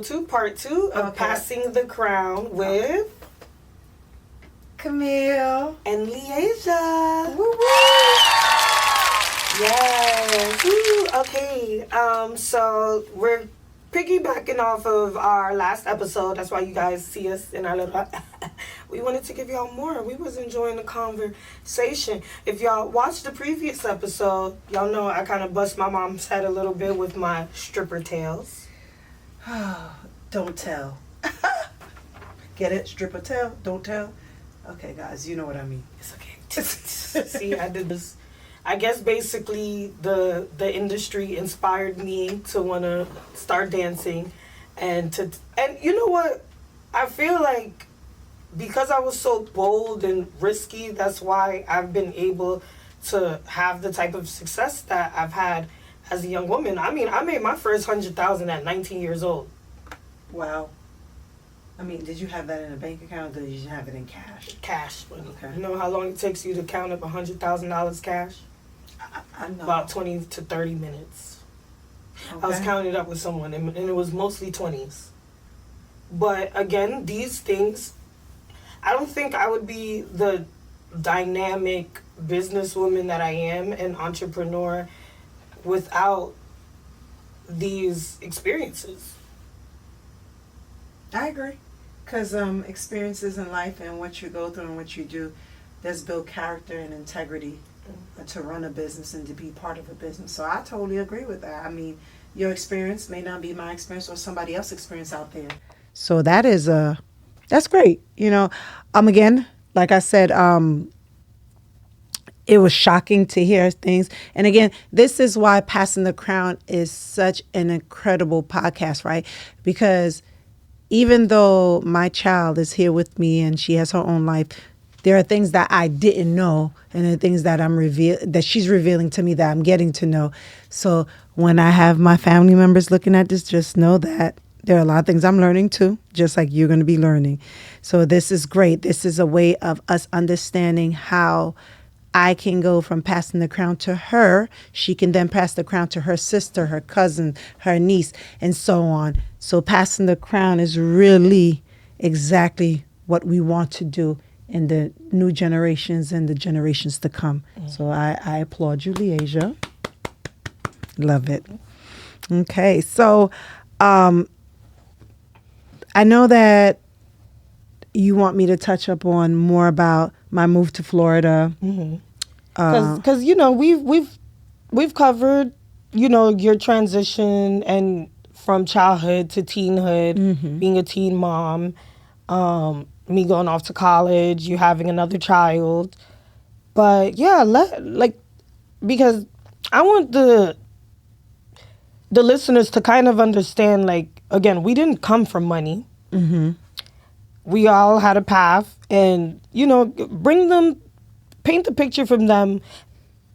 To part two of Passing the Crown with Camille and Leasia. Woo woo. Yes. Woo. Okay. So we're piggybacking off of our last episode. That's why you guys see us in our little. We wanted to give y'all more. We was enjoying the conversation. If y'all watched the previous episode, y'all know I kind of bust my mom's head a little bit with my stripper tales. Don't tell. Get it? Stripper tell? Don't tell? Okay, guys, you know what I mean. It's okay. See, I did this. I guess basically the industry inspired me to want to start dancing, and you know what? I feel like because I was so bold and risky, that's why I've been able to have the type of success that I've had as a young woman. I mean, I made my first 100,000 at 19 years old. Wow. I mean, did you have that in a bank account or did you have it in cash? Cash. Okay. You know how long it takes you to count up $100,000 cash? I know. About 20 to 30 minutes. Okay. I was counting it up with someone, and it was mostly 20s. But again, these things, I don't think I would be the dynamic businesswoman that I am, an entrepreneur, without these experiences. I agree. Because experiences in life and what you go through and what you do does build character and integrity to run a business and to be part of a business. So I totally agree with that. I mean, your experience may not be my experience or somebody else's experience out there. So that is that's great. You know, again, like I said, it was shocking to hear things. And again, this is why Passing the Crown is such an incredible podcast, right? Because even though my child is here with me and she has her own life, there are things that I didn't know, and there are things that that she's revealing to me that I'm getting to know. So when I have my family members looking at this, just know that there are a lot of things I'm learning too, just like you're going to be learning. So this is great. This is a way of us understanding how I can go from passing the crown to her. She can then pass the crown to her sister, her cousin, her niece, and so on. So passing the crown is really exactly what we want to do in the new generations and the generations to come. So I applaud you, Leasia. Love it. Okay, so I know that you want me to touch up on more about my move to Florida. Because you know we've covered, you know, your transition and from childhood to teenhood, being a teen mom, me going off to college, you having another child. But yeah, because I want the listeners to kind of understand, like, again, we didn't come from money. We all had a path, and, you know, paint the picture from them,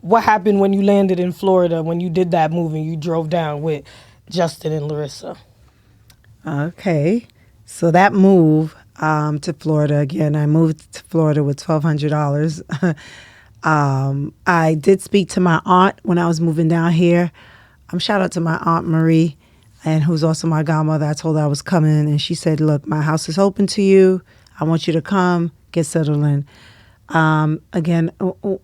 what happened when you landed in Florida, when you did that move and you drove down with Justin and Larissa. Okay. So that move to Florida, again, I moved to Florida with $1,200. I did speak to my aunt when I was moving down here. Shout out to my Aunt Marie, and who's also my godmother. I told her I was coming, and she said, look, my house is open to you. I want you to come, get settled in. Again,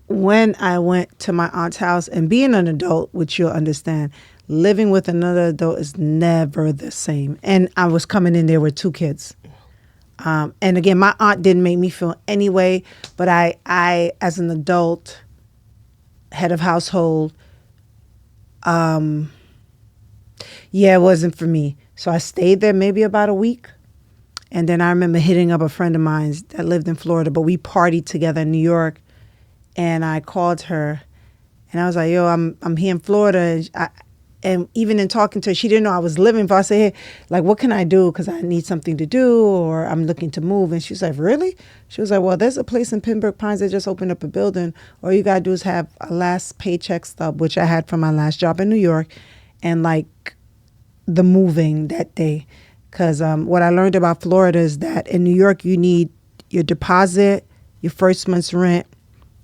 when I went to my aunt's house, and being an adult, which you'll understand, living with another adult is never the same. And I was coming in there with 2 kids. And again, my aunt didn't make me feel any way, but I as an adult, head of household, it wasn't for me. So I stayed there maybe about a week. And then I remember hitting up a friend of mine that lived in Florida, but we partied together in New York. And I called her, and I was like, yo, I'm here in Florida. And even in talking to her, she didn't know I was living. But I said, hey, like, what can I do? Because I need something to do, or I'm looking to move. And she's like, really? She was like, well, there's a place in Pembroke Pines that just opened up a building. All you got to do is have a last paycheck stub, which I had from my last job in New York, and like the moving that day. Because what I learned about Florida is that in New York, you need your deposit, your first month's rent,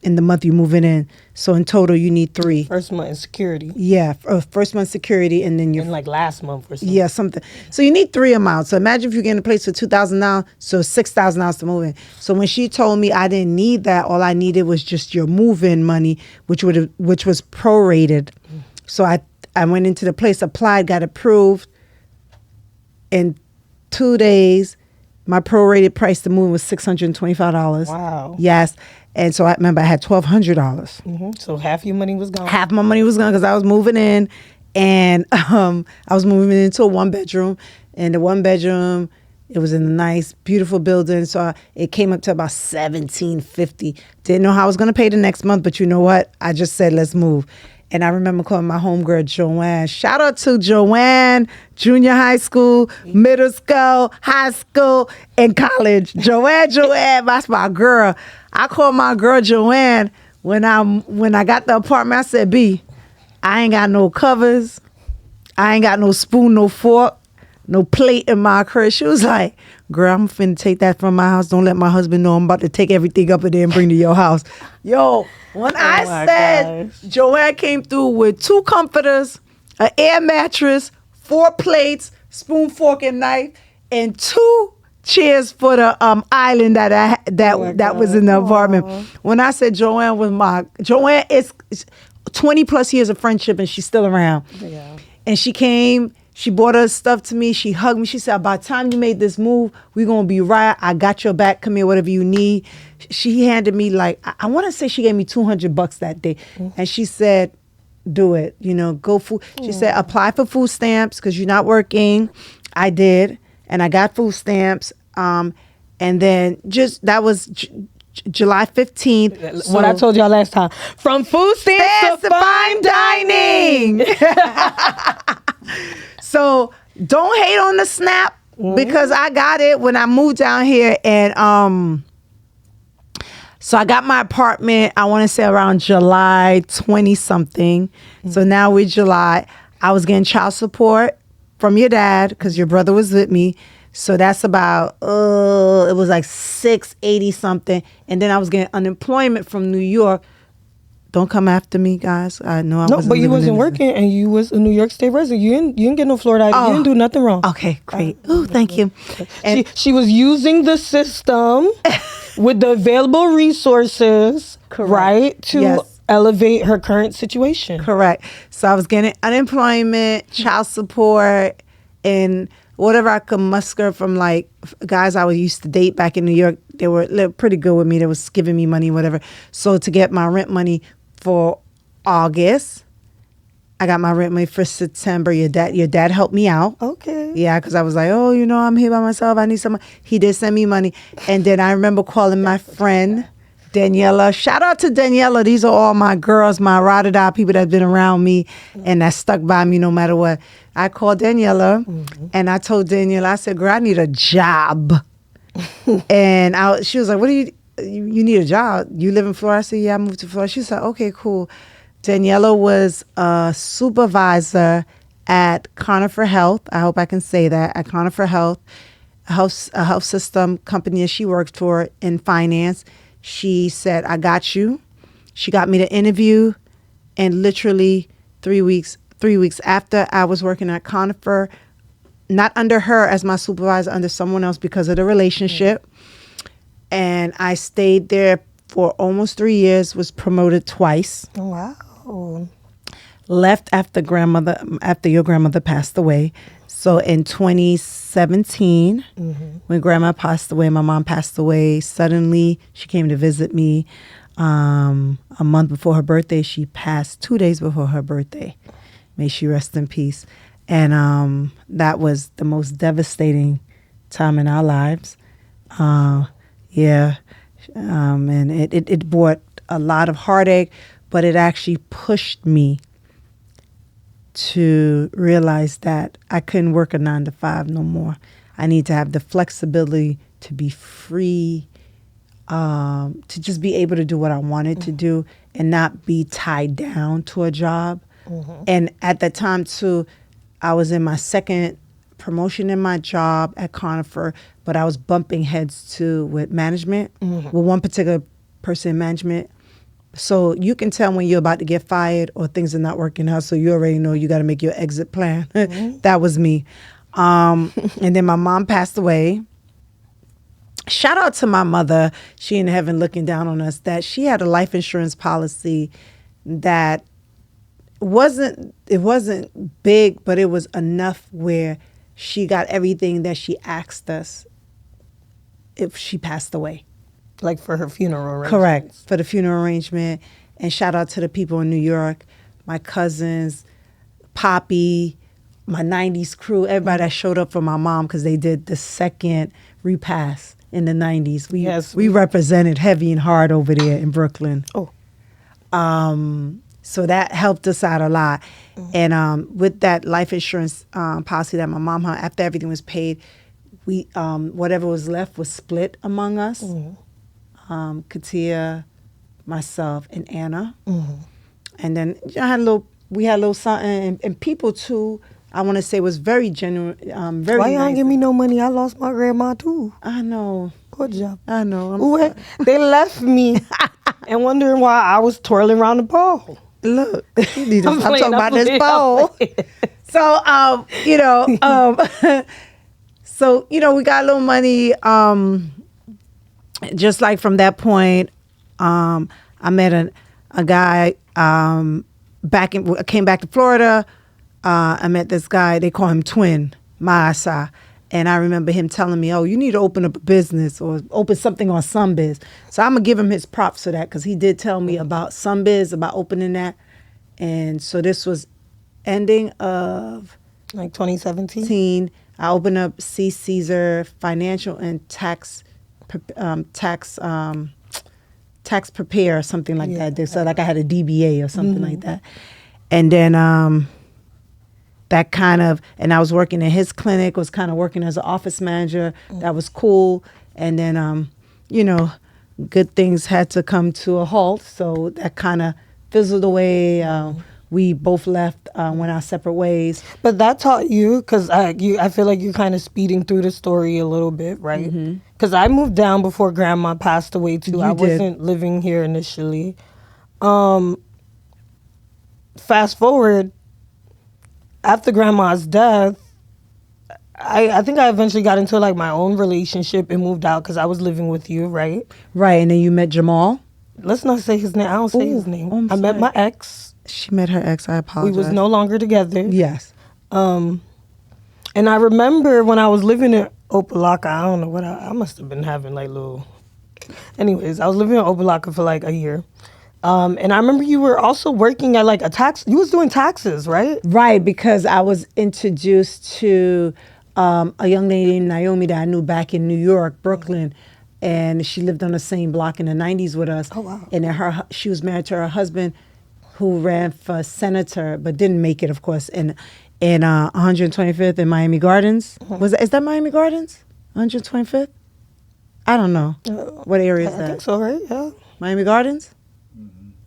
in the month you moving in. So in total, you need 3. First month is security. Yeah, first month security, and then And like last month or something. yeah, something. So you need 3 amounts. So imagine if you get in a place for $2,000, so $6,000 to move in. So when she told me I didn't need that, all I needed was just your move-in money, which was prorated. So I went into the place, applied, got approved. In 2 days, my prorated price to move was $625. Wow. Yes. And so I remember I had $1,200. So half your money was gone. Half my money was gone because I was moving in, and I was moving into a 1-bedroom. And the 1-bedroom, it was in a nice, beautiful building. So it came up to about $1,750. Didn't know how I was going to pay the next month, but you know what? I just said, let's move. And I remember calling my homegirl, Joanne. Shout out to Joanne, junior high school, middle school, high school, and college. Joanne, that's my girl. I called my girl Joanne when I got the apartment. I said, B, I ain't got no covers. I ain't got no spoon, no fork, no plate in my crib. She was like, girl, I'm finna take that from my house. Don't let my husband know I'm about to take everything up in there and bring to your house. Yo, when I said Joanne came through with 2 comforters, an air mattress, 4 plates, spoon, fork, and knife, and 2 chairs for the island that was in the apartment. When I said Joanne is 20 plus years of friendship, and she's still around. Yeah. And she came. She brought her stuff to me. She hugged me. She said, by the time you made this move, we're going to be right. I got your back. Come here, whatever you need. She handed me I want to say she gave me $200 that day. And she said, do it. Go food. She said, apply for food stamps because you're not working. I did. And I got food stamps. And then that was July 15th. What I told y'all last time. From food stamps to fine dining. So don't hate on the SNAP because I got it when I moved down here, and so I got my apartment, I want to say around July 20 something. So now we're July. I was getting child support from your dad because your brother was with me. So that's about it was like $680 something, and then I was getting unemployment from New York. Don't come after me, guys. I know I wasn't. No, but you wasn't working, and you was a New York State resident. You didn't get no Florida ID. You didn't do nothing wrong. Okay, great. Oh, thank you. And she was using the system with the available resources, correct, right, to elevate her current situation. Correct. So I was getting unemployment, child support, and whatever I could muster from like guys I used to date back in New York. They were pretty good with me. They was giving me money, whatever. So to get my rent money for August, I got my rent money for September. Your dad helped me out. Okay. Yeah, because I was like, I'm here by myself. I need some money. He did send me money. And then I remember calling my friend, Daniela. Shout out to Daniela. These are all my girls, my ride-or-die people that have been around me and that stuck by me no matter what. I called Daniela and I told Daniela, I said, girl, I need a job. And she was like, what do you need a job? You live in Florida? I said, yeah, I moved to Florida. She said, okay, cool. Daniela was a supervisor at Conifer Health. I hope I can say that. At Conifer Health, a health system company that she worked for in finance. She said, I got you. She got me the interview, and literally 3 weeks after I was working at Conifer, not under her as my supervisor, under someone else because of the relationship. And I stayed there for almost 3 years, was promoted twice. Wow. Left after your grandmother passed away. So in 2017, when grandma passed away, my mom passed away suddenly. She came to visit me a month before her birthday. She passed 2 days before her birthday. May she rest in peace. And that was the most devastating time in our lives. And it brought a lot of heartache, but it actually pushed me to realize that I couldn't work a 9-to-5 no more. I need to have the flexibility to be free, to just be able to do what I wanted to do and not be tied down to a job. And at that time too, I was in my second promotion in my job at Conifer, but I was bumping heads too with management, with one particular person in management. So you can tell when you're about to get fired or things are not working out. So you already know you got to make your exit plan. That was me. And then my mom passed away. Shout out to my mother. She in heaven looking down on us, that she had a life insurance policy that wasn't big, but it was enough where she got everything that she asked us if she passed away. Like for her funeral arrangements. Correct, for the funeral arrangement. And shout out to the people in New York, my cousins, Poppy, my 90s crew, everybody that showed up for my mom because they did the second repast in the 90s. We represented heavy and hard over there in Brooklyn. Oh. So that helped us out a lot. And with that life insurance policy that my mom had, after everything was paid, we whatever was left was split among us. Katia, myself, and Anna. And then we had a little something, and people too, I want to say, was very genuine, very Why nice. y'all give me no money? I lost my grandma too. I know. Good job. I know. They left me and wondering why I was twirling around the ball. Look, you need to I'm stop playing, talking about I'm this playing, ball. So, so, we got a little money. Just like from that point, I met a guy I came back to Florida. I met this guy, they call him Twin, Maasa. And I remember him telling me, oh, you need to open up a business or open something on Sunbiz. So I'm going to give him his props for that because he did tell me about Sunbiz, about opening that. And so this was ending of... Like 2017? I opened up C. Caesar Financial and Tax Prepare or something like that. So like I had a DBA or something like that. And then... that kind of, and I was working in his clinic, was kind of working as an office manager. That was cool. And then, good things had to come to a halt. So that kind of fizzled away. We both left, went our separate ways. But that taught you, because I feel like you're kind of speeding through the story a little bit, right? Because I moved down before Grandma passed away too. I wasn't living here initially. Fast forward, after Grandma's death, I think I eventually got into like my own relationship and moved out because I was living with you, right? Right, and then you met Jamal. Let's not say his name. I don't say his name. I met my ex. She met her ex. I apologize. We was no longer together. Yes. And I remember when I was living in Opa-locka, I don't know what I must have been having like little... Anyways, I was living in Opa-locka for like a year. And I remember you were also working at like you was doing taxes, right? Right, because I was introduced to a young lady named Naomi that I knew back in New York, Brooklyn. And she lived on the same block in the 90s with us. Oh, wow. And then she was married to her husband who ran for senator, but didn't make it, of course, in 125th in Miami Gardens. Is that Miami Gardens? 125th? I don't know. What area is that? I think so, right? Yeah. Miami Gardens?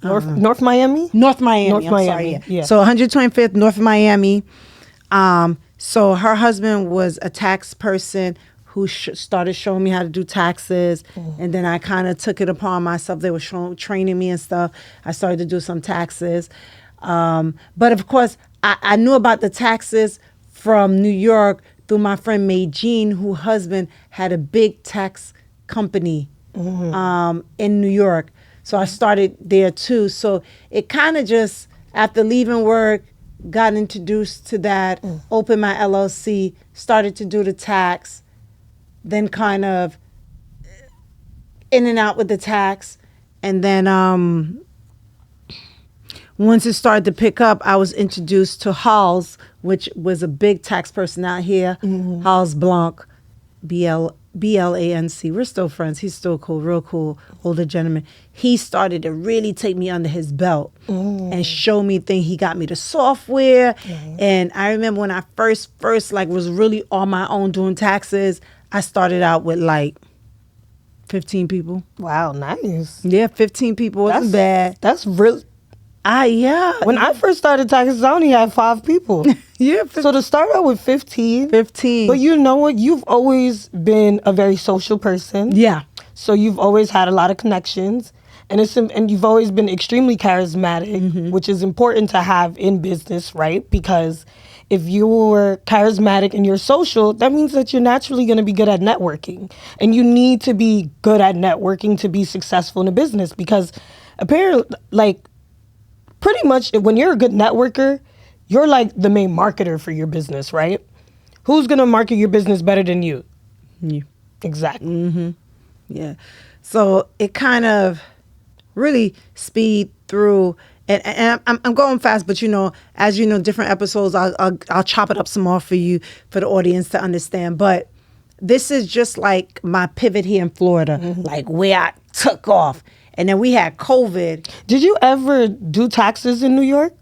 North Miami? North Miami. North I'm Miami. sorry, Yeah. So 125th, North Miami. So her husband was a tax person who started showing me how to do taxes. And then I kind of took it upon myself. They were training me and stuff. I started to do some taxes. But of course, I knew about the taxes from New York through my friend May Jean, whose husband had a big tax company in New York. So I started there too. So it kind of just, after leaving work, got introduced to that, opened my LLC, started to do the tax, then kind of in and out with the tax. And then once it started to pick up, I was introduced to Halls, which was a big tax person out here. Halls Blanc, BLANC. We're still friends. He's still cool, real cool, older gentleman. He started to really take me under his belt and show me things. He got me the software. And I remember when I first like was really on my own doing taxes, I started out with like 15 people. Wow, nice. Yeah, 15 people. Wasn't bad. That's really... Yeah. When I first started taxes, I only had 5 people. Yeah. So to start out with 15. 15. But you know what? You've always been a very social person. Yeah. So you've always had a lot of connections. and you've always been extremely charismatic, which is important to have in business, right? Because if you're charismatic and you're social, that means that you're naturally going to be good at networking. And you need to be good at networking to be successful in a business, because apparently, like, pretty much when you're a good networker, you're like the main marketer for your business, right? Who's going to market your business better than you? You. Exactly. Yeah. So it kind of really speed through, and I'm going fast, but as you know, different episodes, I'll chop it up some more for you, for the audience to understand. But this is just like my pivot here in Florida, like where I took off. And then we had COVID. Did you ever do taxes in New York?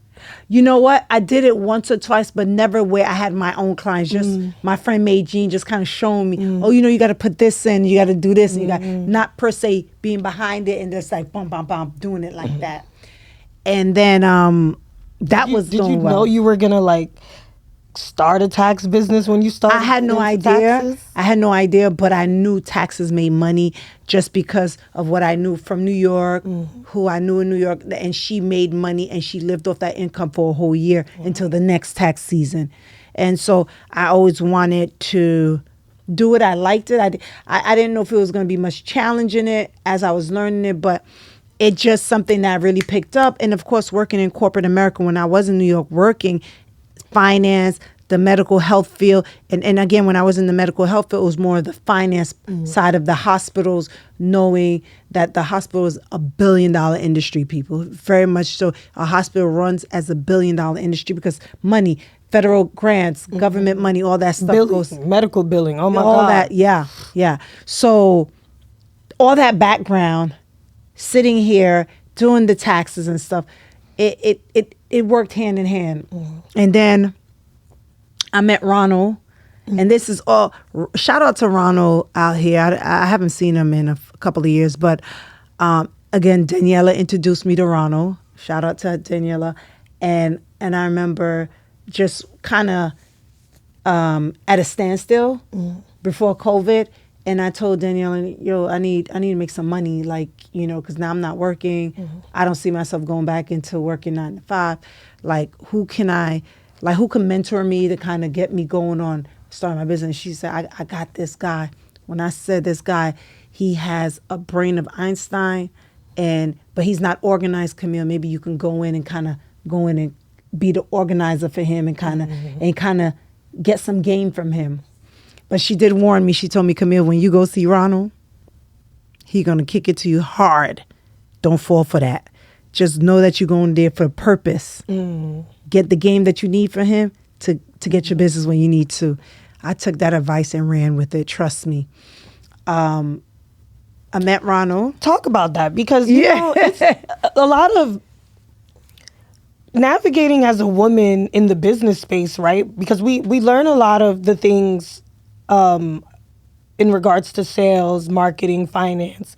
You know what? I did it once or twice, but never where I had my own clients. Just my friend Mae Jean just kind of showing me, oh, you got to put this in, you got to do this, and you got not per se being behind it and just like bum bum bum doing it like that. And then that was Did going you well. know you were gonna like start a tax business when you started? I had no idea. I had no idea, but I knew taxes made money just because of what I knew from New York, who I knew in New York, and she made money and she lived off that income for a whole year until the next tax season. And so I always wanted to do it. I liked it. I didn't know if it was going to be much challenge in it as I was learning it, but it's just something that I really picked up. And of course, working in corporate America, when I was in New York working, finance, the medical health field. And again, when I was in the medical health field, it was more of the finance side of the hospitals, knowing that the hospital is $1 billion industry, people. Very much so. A hospital runs as $1 billion industry because money, federal grants, government money, all that stuff goes. Medical billing, oh my God. All that, yeah. So all that background, sitting here, doing the taxes and stuff, it worked hand in hand. And then I met Ronald, and this is all, shout out to Ronald out here. I haven't seen him in a couple of years, but again, Daniela introduced me to Ronald. Shout out to Daniela. And I remember just kind of at a standstill before COVID. And I told Danielle, yo, I need to make some money, like, because now I'm not working. I don't see myself going back into working 9 to 5. Like, who can mentor me to kind of get me going on starting my business? She said, I got this guy. When I said this guy, he has a brain of Einstein, but he's not organized, Camille. Maybe you can go in and be the organizer for him and kind of get some game from him. But she did warn me. She told me, Camille, when you go see Ronald, he going to kick it to you hard. Don't fall for that. Just know that you're going there for a purpose. Get the game that you need from him to get your business when you need to. I took that advice and ran with it. Trust me. I met Ronald. Talk about that, because you know, it's a lot of navigating as a woman in the business space, right? Because we learn a lot of the things in regards to sales, marketing, finance,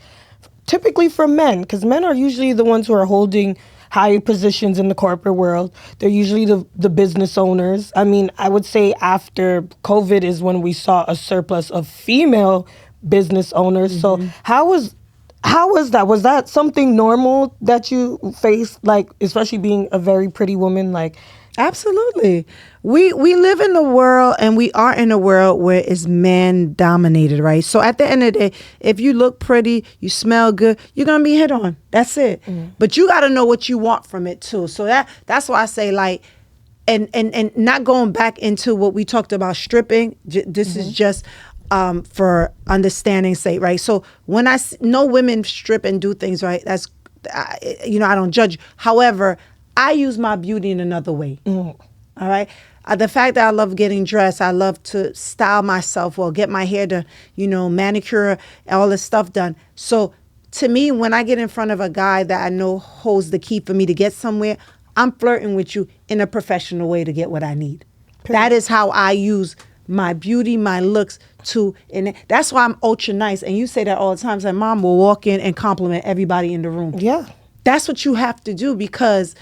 typically from men, because men are usually the ones who are holding high positions in the corporate world. They're usually the business owners. I mean, I would say after COVID is when we saw a surplus of female business owners. So how was that? Was that something normal that you faced, like, especially being a very pretty woman? Like, absolutely. We live in a world, and we are in a world where it's man dominated, right? So at the end of the day, if you look pretty, you smell good, you're going to be hit on. That's it. But you got to know what you want from it too. So that's why I say, like, and not going back into what we talked about stripping. This is just for understanding's sake, right? So when I know women strip and do things, right, that's, I don't judge. However, I use my beauty in another way. All right. The fact that I love getting dressed, I love to style myself or get my hair to, manicure, all this stuff done. So to me, when I get in front of a guy that I know holds the key for me to get somewhere, I'm flirting with you in a professional way to get what I need. That is how I use my beauty, my looks and that's why I'm ultra nice. And you say that all the time. So Mom will walk in and compliment everybody in the room. yeah. That's what you have to do, because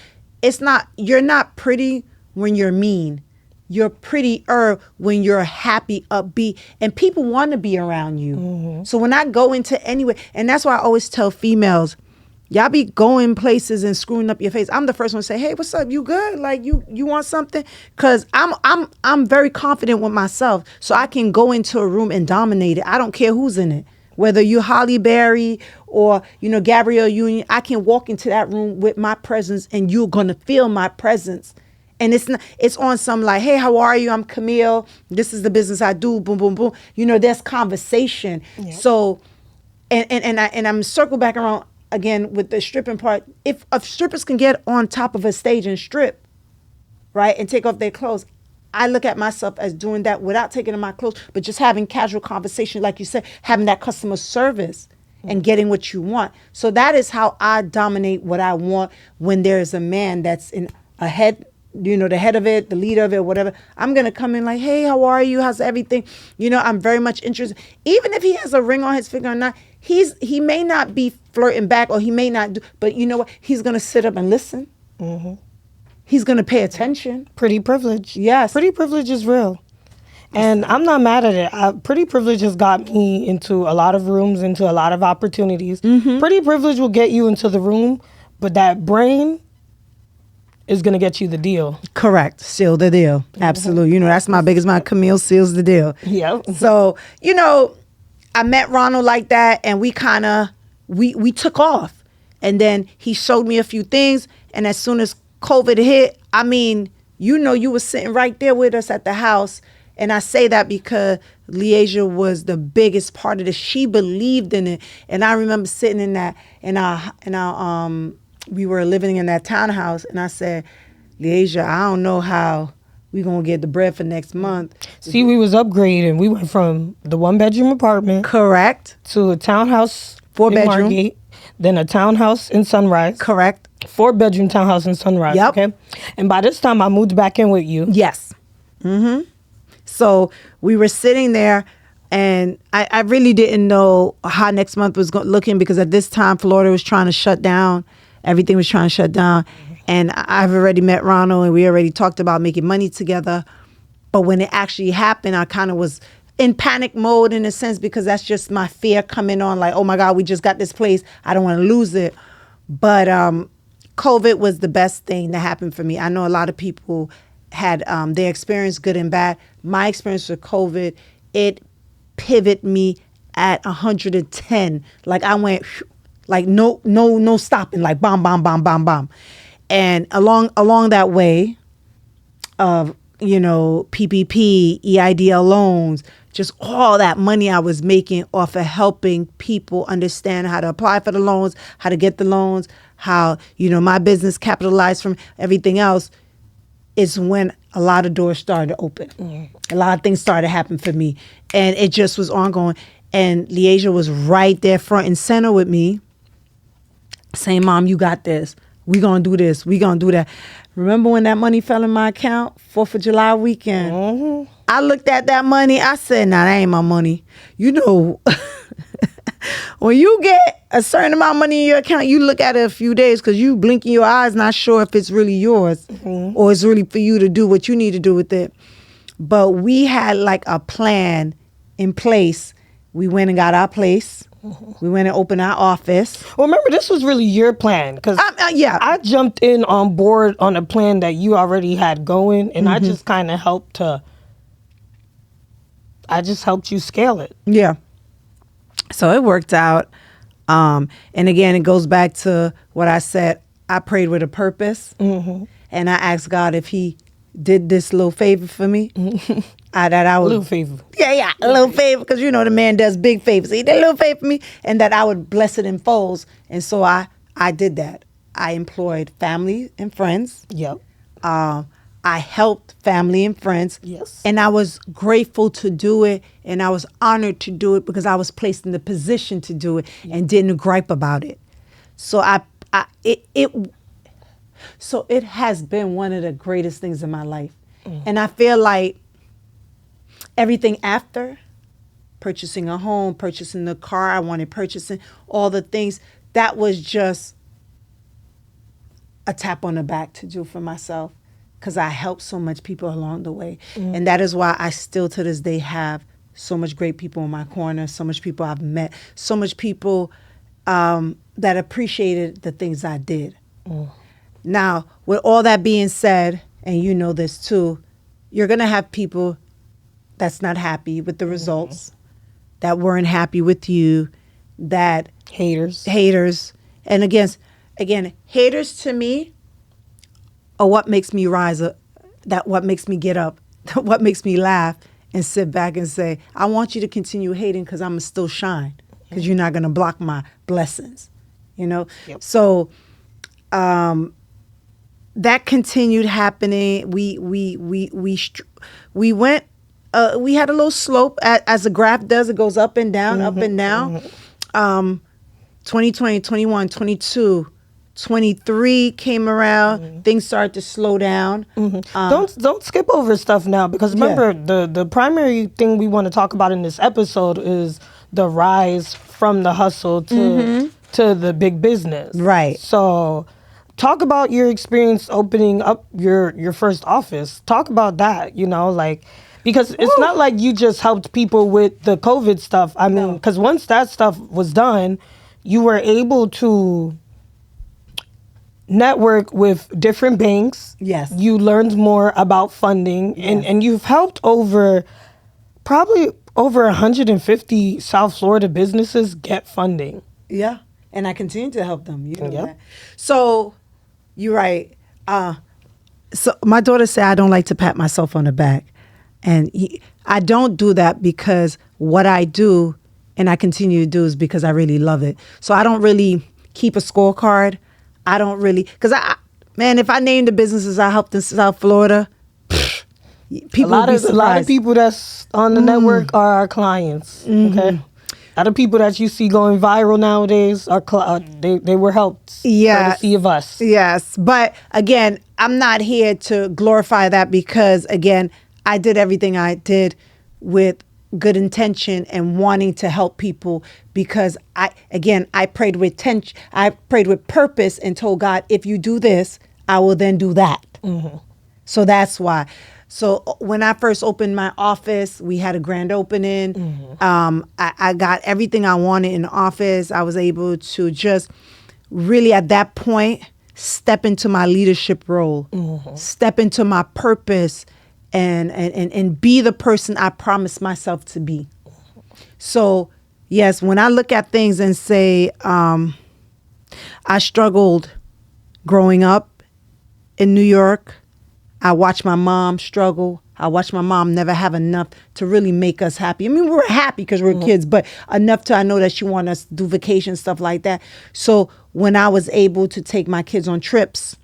you're not pretty when you're mean. You're prettier when you're happy, upbeat, and people want to be around you. So when I go into anywhere, and that's why I always tell females, Y'all be going places and screwing up your face. I'm the first one to say, "Hey, what's up? You good? Like you want something?" Cuz I'm very confident with myself. So I can go into a room and dominate it. I don't care who's in it. Whether you're Holly Berry or, Gabrielle Union, I can walk into that room with my presence and you're going to feel my presence. And it's on some like, "Hey, how are you? I'm Camille. This is the business I do." Boom, boom, boom. There's conversation. Yeah. So and I'm circle back around again with the stripping part. If strippers can get on top of a stage and strip, right, and take off their clothes, I look at myself as doing that without taking off my clothes, but just having casual conversation, like you said, having that customer service and getting what you want. So that is how I dominate what I want when there's a man that's in a head, the head of it, the leader of it, whatever. I'm going to come in like, "Hey, how are you? How's everything?" I'm very much interested. Even if he has a ring on his finger or not, he may not be flirting back or he may not do, but you know what? He's going to sit up and listen. Mm-hmm. He's going to pay attention. Pretty privilege. Yes. Pretty privilege is real. And I'm not mad at it. Pretty privilege has got me into a lot of rooms, into a lot of opportunities. Mm-hmm. Pretty privilege will get you into the room, but that brain is going to get you the deal. Correct. Seal the deal. Mm-hmm. Absolutely. That's my biggest mind. Camille seals the deal. Yeah. So, I met Ronald like that and we kind of, we took off. And then he showed me a few things. And as soon as COVID hit, you were sitting right there with us at the house. And I say that because Leasia was the biggest part of this. She believed in it. And I remember sitting in that, we were living in that townhouse. And I said, "Leasia, I don't know how we going to get the bread for next month." See, we was upgrading. We went from the 1-bedroom apartment. Correct. To a townhouse 4-bedroom. in Margate, then a townhouse in Sunrise. Correct. 4-bedroom townhouse in Sunrise. Yep. Okay. And by this time, I moved back in with you. Yes. Mm-hmm. So we were sitting there and I really didn't know how next month was looking because at this time, Florida was trying to shut down. Everything was trying to shut down. Mm-hmm. And I've already met Ronald and we already talked about making money together. But when it actually happened, I kind of was in panic mode in a sense because that's just my fear coming on like, "Oh my God, we just got this place. I don't want to lose it." But COVID was the best thing that happened for me. I know a lot of people had their experience, good and bad. My experience with COVID, it pivoted me at 110. Like I went, like no stopping, like bomb, bomb, bomb, bomb, bomb. And along that way of, PPP, EIDL loans, just all that money I was making off of helping people understand how to apply for the loans, how to get the loans, how, my business capitalized from everything else, is when a lot of doors started to open. Mm. A lot of things started to happen for me. And it just was ongoing. And Leasia was right there front and center with me saying, "Mom, you got this. We gonna do this. We gonna do that." Remember when that money fell in my account, 4th of July weekend? Mm-hmm. I looked at that money. I said, "Nah, that ain't my money." When you get a certain amount of money in your account, you look at it a few days because you blinking your eyes, not sure if it's really yours or it's really for you to do what you need to do with it. But we had like a plan in place. We went and got our place. We went and opened our office. Well, remember, this was really your plan because I jumped in on board on a plan that you already had going, and I just kind of helped you scale it. Yeah. So it worked out. And again, it goes back to what I said. I prayed with a purpose. Mm-hmm. And I asked God if he did this little favor for me. Mm-hmm. That I would. Little favor. Yeah, a little favor. Because, the man does big favors. He did a little favor for me. And that I would bless it in folds. And so I did that. I employed family and friends. Yep. I helped family and friends. Yes. And I was grateful to do it. And I was honored to do it because I was placed in the position to do it and didn't gripe about it. So it has been one of the greatest things in my life. Mm. And I feel like everything after, purchasing a home, purchasing the car I wanted, purchasing all the things, that was just a tap on the back to do for myself. Because I helped so much people along the way. Mm. And that is why I still to this day have so much great people in my corner, so much people I've met, so much people that appreciated the things I did. Now, with all that being said, and you know this too, you're going to have people that's not happy with the results, that weren't happy with you, that haters. And again, haters to me are what makes me rise up, that what makes me get up, what makes me laugh and sit back and say, I want you to continue hating because I'm going to still shine, because you're not going to block my blessings, you know? Yep. So that continued happening. We went, we had a little slope as a graph does. It goes up and down, up and down. 2020, 21, 22, 23 came around. Things started to slow down. Don't skip over stuff now, because remember the primary thing we want to talk about in this episode is the rise from the hustle to the big business. Right. So talk about your experience opening up your first office. Talk about that, like, because it's not like you just helped people with the COVID stuff. I mean, because once that stuff was done, you were able to network with different banks. Yes. You learned more about funding, and you've helped probably over 150 South Florida businesses get funding. Yeah. And I continue to help them. You know that. So you're right. So my daughter said I don't like to pat myself on the back. And I don't do that, because what I do and I continue to do is because I really love it. So I don't really keep a scorecard. I don't really, because if I name the businesses I helped in South Florida, people would be surprised. A lot of people that's on the network are our clients. Okay. A lot of people that you see going viral nowadays are they were helped. Courtesy of us. Yes, but again, I'm not here to glorify that, because again, I did everything I did with good intention and wanting to help people, because I prayed with I prayed with purpose and told God, if you do this, I will then do that. So that's why. So when I first opened my office, we had a grand opening. I got everything I wanted in the office. I was able to just really at that point step into my leadership role, step into my purpose, and be the person I promised myself to be. So yes, when I look at things and say, I struggled growing up in New York. I watched my mom struggle. I watched my mom never have enough to really make us happy. I mean, we were happy because we were kids, but enough to, I know that she wanted us to do vacation, stuff like that. So when I was able to take my kids on trips,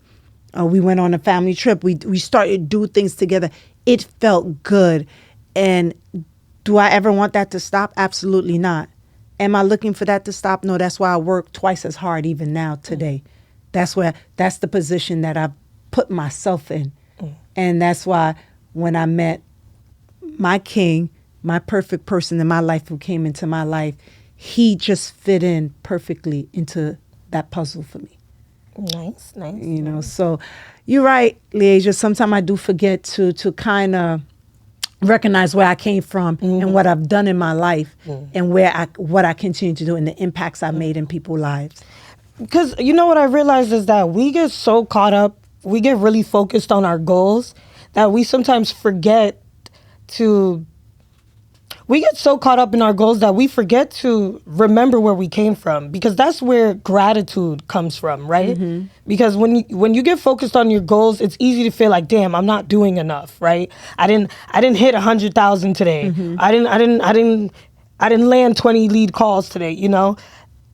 we went on a family trip. We started to do things together. It felt good. And do I ever want that to stop? Absolutely not. Am I looking for that to stop? No, that's why I work twice as hard even now today. That's the position that I've put myself in. And that's why when I met my king, my perfect person in my life who came into my life, he just fit in perfectly into that puzzle for me. Nice. So you're right, Leasia. Sometimes I do forget to kind of recognize where I came from and what I've done in my life and what I continue to do and the impacts I've made in people's lives. Because you know what I realized is that we get so caught up, we get really focused on our goals that we sometimes forget to, we get so caught up in our goals that we forget to remember where we came from, because that's where gratitude comes from, right? Because when you get focused on your goals, it's easy to feel like, damn, I'm not doing enough, right? I didn't hit 100,000 today. I didn't land 20 lead calls today,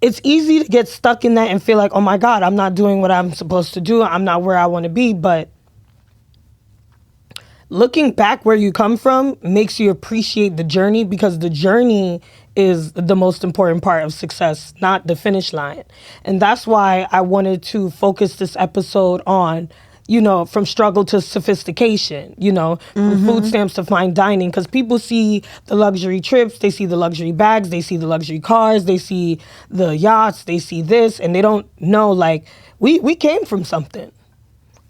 It's easy to get stuck in that and feel like, oh my God, I'm not doing what I'm supposed to do. I'm not where I want to be. But looking back where you come from makes you appreciate the journey, because the journey is the most important part of success, not the finish line. And that's why I wanted to focus this episode on, from struggle to sophistication, from food stamps to fine dining, because people see the luxury trips, they see the luxury bags, they see the luxury cars, they see the yachts, they see this, and they don't know, like, we came from something.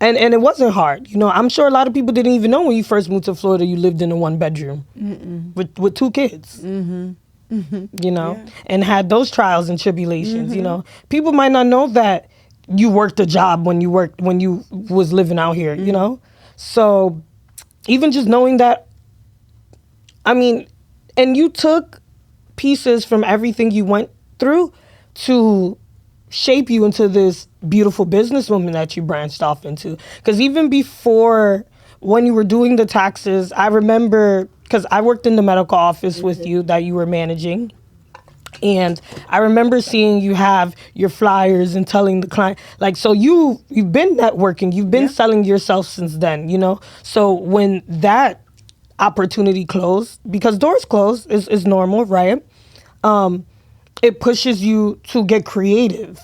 And it wasn't hard. I'm sure a lot of people didn't even know when you first moved to Florida, you lived in a 1-bedroom with 2 kids. you know, and had those trials and tribulations, you know. People might not know that you worked a job when you was living out here, you know. So even just knowing that, I mean, and you took pieces from everything you went through to shape you into this beautiful businesswoman that you branched off into. Because even before, when you were doing the taxes, I remember, because I worked in the medical office with you that you were managing. And I remember seeing you have your flyers and telling the client, like, so you've been networking, you've been selling yourself since then, you know? So when that opportunity closed, because doors close is normal, right? It pushes you to get creative.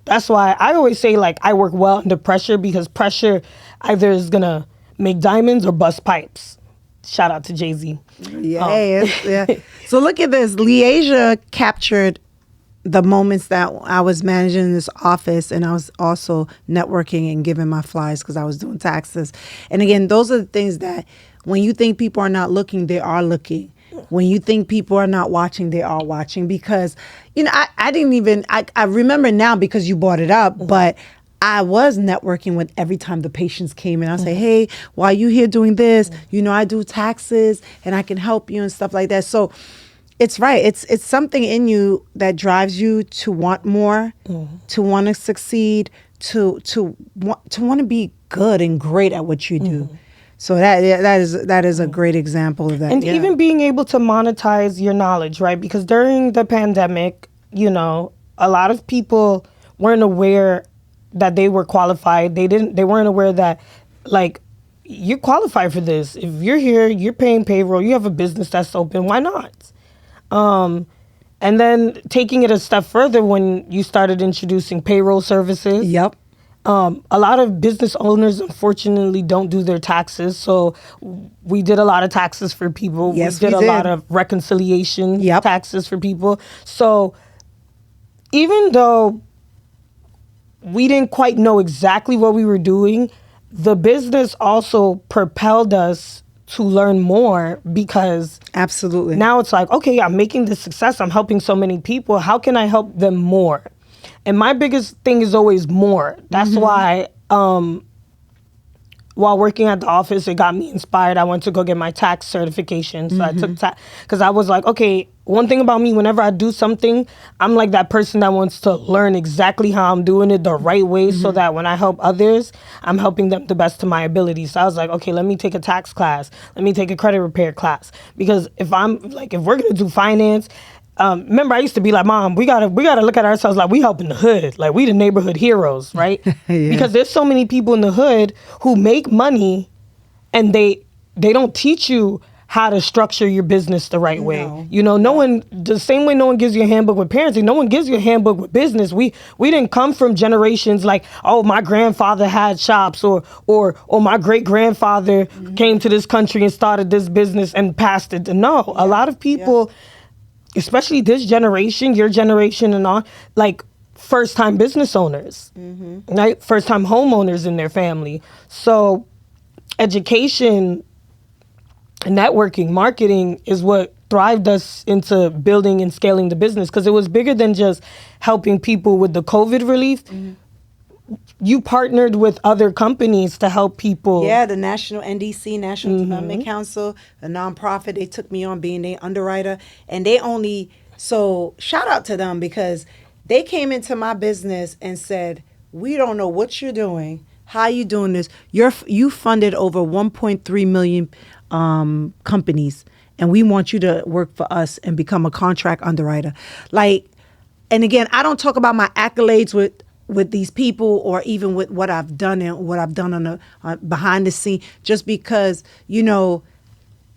That's why I always say, like, I work well under pressure, because pressure either is gonna make diamonds or bust pipes. Shout out to Jay-Z. Yeah. So look at this. Leasia captured the moments that I was managing this office, and I was also networking and giving my flyers because I was doing taxes. And again, those are the things that when you think people are not looking, they are looking. When you think people are not watching, they are watching. Because, you know, I remember now because you brought it up, but I was networking with every time the patients came in. I'll say, hey, while you here doing this, you know, I do taxes and I can help you and stuff like that. So it's right. It's something in you that drives you to want more, to want to succeed, to want to be good and great at what you do. So that is a great example of that. And even being able to monetize your knowledge, right? Because during the pandemic, you know, a lot of people weren't aware that they were qualified. They weren't aware that, like, you're qualified for this. If you're here, you're paying payroll, you have a business that's open, why not? And then taking it a step further when you started introducing payroll services. Yep. A lot of business owners, unfortunately, don't do their taxes. So we did a lot of taxes for people. Yes, we did a lot of reconciliation taxes for people. So even though we didn't quite know exactly what we were doing, the business also propelled us to learn more, because absolutely now it's like, okay, I'm making this success. I'm helping so many people. How can I help them more? And my biggest thing is always more. That's why while working at the office, it got me inspired. I went to go get my tax certification. So I took because I was like, okay, one thing about me, whenever I do something, I'm like that person that wants to learn exactly how I'm doing it the right way, so that when I help others, I'm helping them the best to my ability. So I was like, okay, let me take a tax class. Let me take a credit repair class. Because if we're going to do finance, remember, I used to be like, Mom, we gotta look at ourselves like we helping the hood, like we the neighborhood heroes, right? Because there's so many people in the hood who make money, and they don't teach you how to structure your business the right way. You know, no one, the same way no one gives you a handbook with parenting, no one gives you a handbook with business. We didn't come from generations like, oh, my grandfather had shops, or my great grandfather came to this country and started this business and passed it. No, a lot of people, especially this generation, your generation and all, like first-time business owners, right? First-time homeowners in their family. So education, networking, marketing is what thrived us into building and scaling the business, because it was bigger than just helping people with the COVID relief. You partnered with other companies to help people. Yeah, the National NDC, National Development Council, a nonprofit, they took me on being their underwriter. And so shout out to them, because they came into my business and said, we don't know what you're doing, how you doing this. You funded over 1.3 million companies, and we want you to work for us and become a contract underwriter. Like, and again, I don't talk about my accolades with these people, or even with what I've done and what I've done on the behind the scene, just because, you know,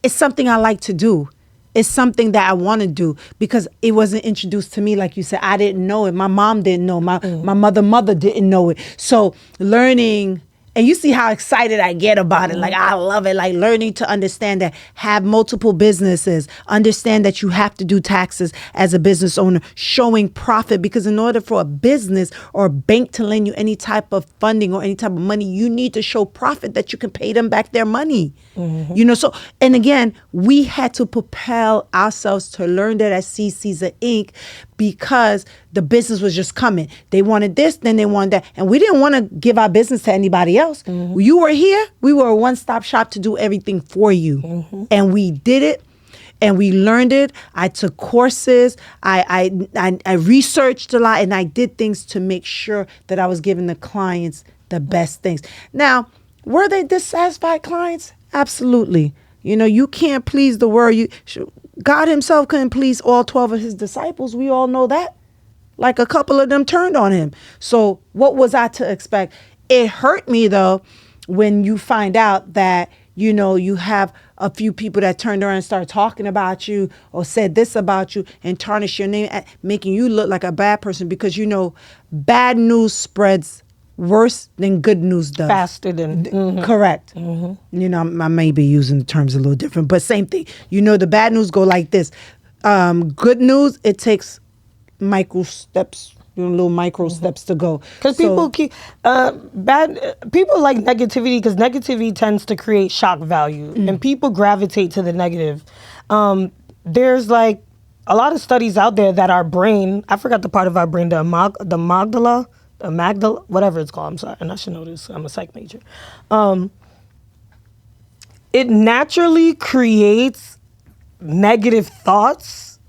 it's something I like to do. It's something that I want to do, because it wasn't introduced to me. Like you said, I didn't know it. My mom didn't know. My mother didn't know it. So learning And you see how excited I get about it. Like, I love it. Like, learning to understand that, have multiple businesses, understand that you have to do taxes as a business owner, showing profit. Because in order for a business or a bank to lend you any type of funding or any type of money, you need to show profit that you can pay them back their money. You know, so, and again, we had to propel ourselves to learn that at CC's Inc. because the business was just coming. They wanted this, then they wanted that. And we didn't want to give our business to anybody else. You were here. We were a one-stop shop to do everything for you. And we did it. And we learned it. I took courses. I researched a lot. And I did things to make sure that I was giving the clients the best things. Now, were they dissatisfied clients? Absolutely. You know, you can't please the world. God himself couldn't please all 12 of his disciples. We all know that. Like, a couple of them turned on him. So what was I to expect? It hurt me, though, when you find out that, you know, you have a few people that turned around and started talking about you or said this about you and tarnish your name, making you look like a bad person, because, you know, bad news spreads worse than good news does. Faster than. Correct. You know, I may be using the terms a little different, but same thing. You know, the bad news go like this. Good news, it takes micro steps, little micro steps to go. Because people keep people like negativity, because negativity tends to create shock value, and people gravitate to the negative. There's like a lot of studies out there that our brain, I forgot the part of our brain, the amygdala, whatever it's called. I'm sorry, and I should know this. I'm a psych major. It naturally creates negative thoughts,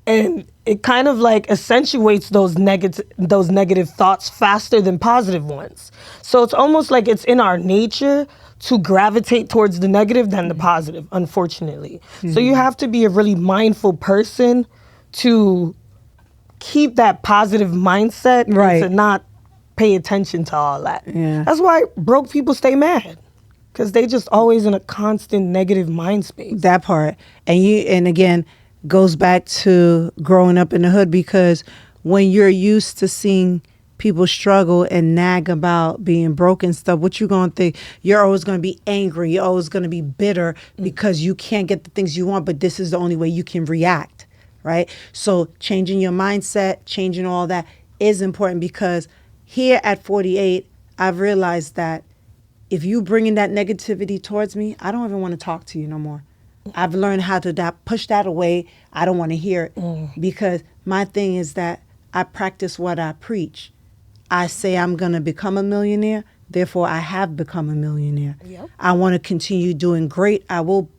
and it kind of like accentuates those negative thoughts faster than positive ones. So it's almost like it's in our nature to gravitate towards the negative than the positive, unfortunately. So you have to be a really mindful person to keep that positive mindset, right, and to not pay attention to all that. Yeah. That's why broke people stay mad, because they just always in a constant negative mind space. That part. And again, goes back to growing up in the hood, because when you're used to seeing people struggle and nag about being broke and stuff, what you gonna think? You're always gonna be angry. You're always gonna be bitter because you can't get the things you want, but this is the only way you can react, right? So changing your mindset, changing all that is important, because here at 48, I've realized that if you bringing that negativity towards me, I don't even want to talk to you no more. I've learned how to push that away. I don't want to hear it, because my thing is that I practice what I preach. I say I'm going to become a millionaire, therefore I have become a millionaire. Yep. I want to continue doing great. I will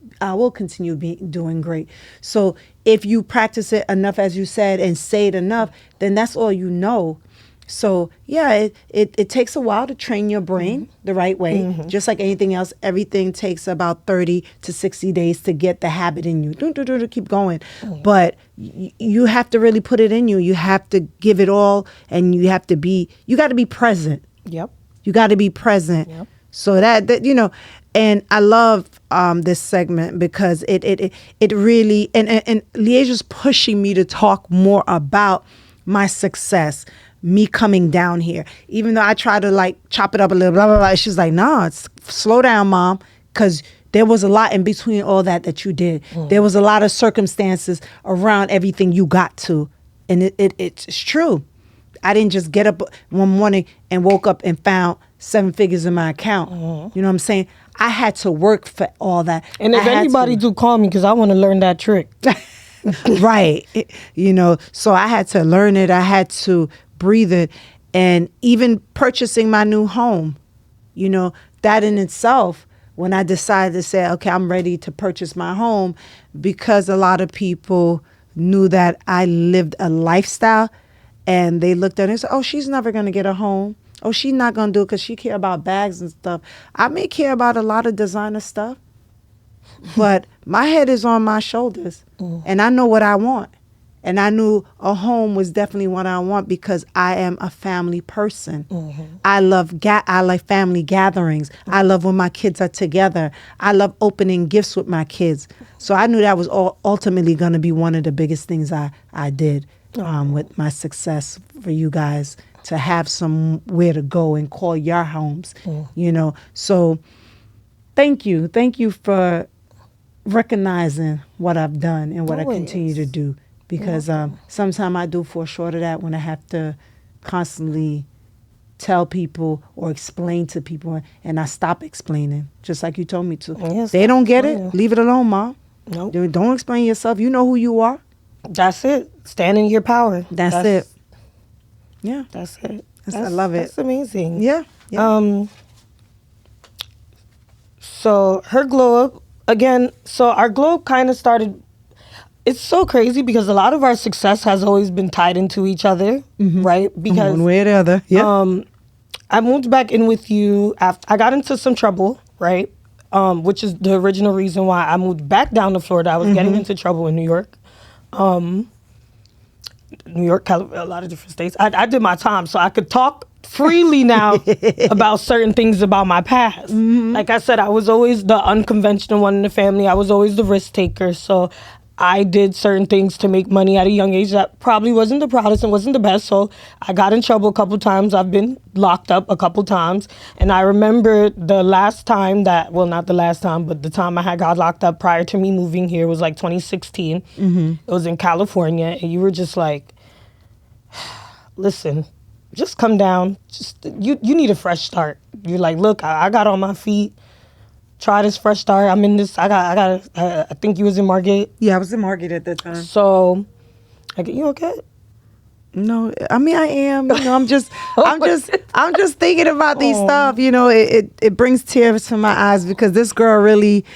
continue doing great. So if you practice it enough, as you said, and say it enough, then that's all you know. So yeah, it takes a while to train your brain the right way. Just like anything else, everything takes about 30 to 60 days to get the habit in you. Keep going. But you have to really put it in you. You have to give it all, and you got to be present. Yep. You got to be present. Yep. So that, you know, and I love this segment, because it really, and Leasia's pushing me to talk more about my success, me coming down here. Even though I try to like chop it up a little, blah, blah, blah. She's like, nah, slow down, Mom, because there was a lot in between all that you did. There was a lot of circumstances around everything you got to. And it's true. I didn't just get up one morning and woke up and found 7 figures in my account. You know what I'm saying? I had to work for all that. And if anybody do, call me, because I want to learn that trick. Right. You know, so I had to learn it. I had to breathe it. And even purchasing my new home, you know, that in itself, when I decided to say, okay, I'm ready to purchase my home, because a lot of people knew that I lived a lifestyle, and they looked at it and said, oh, she's never going to get a home. Oh, she's not going to do it because she care about bags and stuff. I may care about a lot of designer stuff, but my head is on my shoulders, and I know what I want. And I knew a home was definitely what I want, because I am a family person. I love family gatherings. I love when my kids are together. I love opening gifts with my kids. So I knew that was ultimately going to be one of the biggest things I did with my success for you guys to have somewhere to go and call your homes, you know. So thank you for recognizing what I've done and what I continue to do, because sometimes I do fall short of that when I have to constantly tell people or explain to people, and I stop explaining, just like you told me to. Yes, they don't get it, leave it alone, Mom. Nope. Don't explain yourself. You know who you are. That's it. Stand in your power. That's it. Yeah. That's it. I love it. That's amazing. Yeah. So her glow up, again, so our glow up kind of started, it's so crazy because a lot of our success has always been tied into each other, right? Because one way or the other. Yeah. I moved back in with you after I got into some trouble, right? Which is the original reason why I moved back down to Florida. I was getting into trouble in New York. New York, California, a lot of different states. I did my time, so I could talk freely now about certain things about my past. Like I said, I was always the unconventional one in the family. I was always the risk taker. So I did certain things to make money at a young age that probably wasn't the proudest and wasn't the best. So I got in trouble a couple times. I've been locked up a couple times. And I remember the last time that, well, not the last time, but the time I had got locked up prior to me moving here was like 2016. It was in California. And you were just like, listen, just come down. Just you need a fresh start. You're like, look, I got on my feet. Try this fresh start. I'm in this. I think you was in Margate. Yeah, I was in Margate at that time. So, you okay? No, I mean I am. You know, I'm just thinking about these stuff. You know, it brings tears to my eyes because this girl really